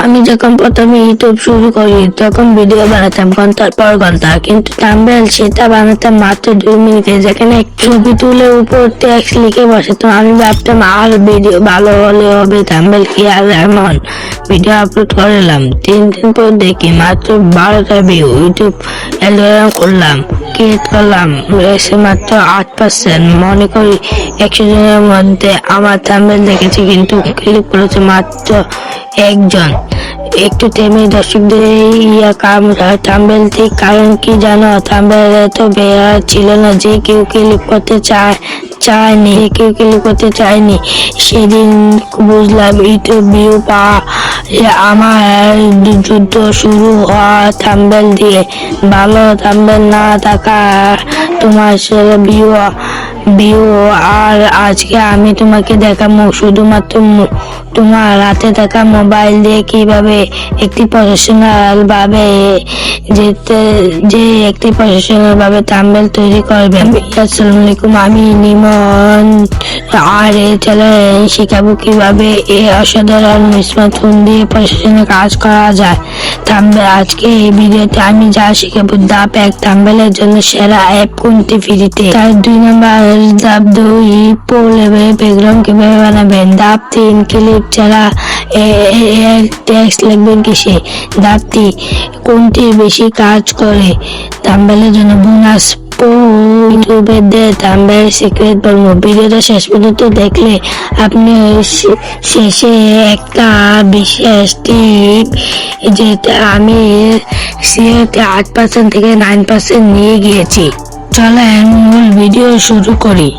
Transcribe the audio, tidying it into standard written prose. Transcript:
আমি যখন প্রথমে ইউটিউব শুরু করি তখন ভিডিও বানাতাম ঘন্টার পর ঘন্টা, কিন্তু থাম্বনেল সেটা বানাতাম মাত্র 2 মিনিটে। যেখানে ছবি তুলে উপর টেক্সট লিখে বসাতাম। আমি ভাবতাম আর ভিডিও ভালো হলে হবে, থাম্বনেল কি আর এমন। ভিডিও আপলোড করলাম, 3 দিন পর দেখি মাত্র 12টা ভিউ। ইউটিউব অ্যালগরিদম করলাম, ক্রিয়েট করলাম, রয়েছে মাত্র 8%। মনে করি 100 জনের মধ্যে আমার থাম্বনেল দেখেছি, কিন্তু ক্লিক করেছে মাত্র 1 জন। একটু থেমে দর্শকদের থাম্বনেল ঠিক কারণ কি জানো? থাম্বনেল এত বেয়ার ছিল না যে কেউ ক্লিক করতে চায়নি। সেদিন বুঝলাম ইউটিউব ভিউ পাওয়া আমার যুদ্ধ শুরু হওয়া থাম্বনেল দিয়ে। ভালো থাম্বনেল না থাকা তোমার ভিউ। আর আজকে আমি তোমাকে দেখাবো শুধুমাত্র তোমার হাতে থাকা মোবাইল দিয়ে কিভাবে একটি প্রফেশনাল ভাবে থাম্বনেল তৈরি করবে। আসসালামু আলাইকুম, আমি নিমন। আর এই চ্যানেলে শিখাবো কিভাবে এই অসাধারণ স্মার্টফোন দিয়ে প্রফেশনাল কাজ করা যায়। থাম্বনেল আজকে এই ভিডিওতে আমি যা শিখাবো: ধাপ 1, থাম্বনেলের জন্য সেরা অ্যাপ কোনটি ফ্রিতে। তার 2 নাম্বার ধাপ 2, প্রো লেভেল ব্যাকগ্রাউন্ড কিভাবে বানাবেন। ধাপ 3, ক্লিপ ছাড়া টেক্সট লিখবেন কিসে। ধাপ 3, কোনটি বেশি কাজ করে থাম্বনেলের জন্য। বোনাস ইউটিউবের থাম্বনেল সিক্রেট বলবো। ভিডিওটা শেষ পর্যন্ত দেখলে আপনি শেষে একটা বিশেষ টিপ, যেটা আমি 8% থেকে 9% নিয়ে গিয়েছি। চলেন মূল ভিডিও শুরু করি।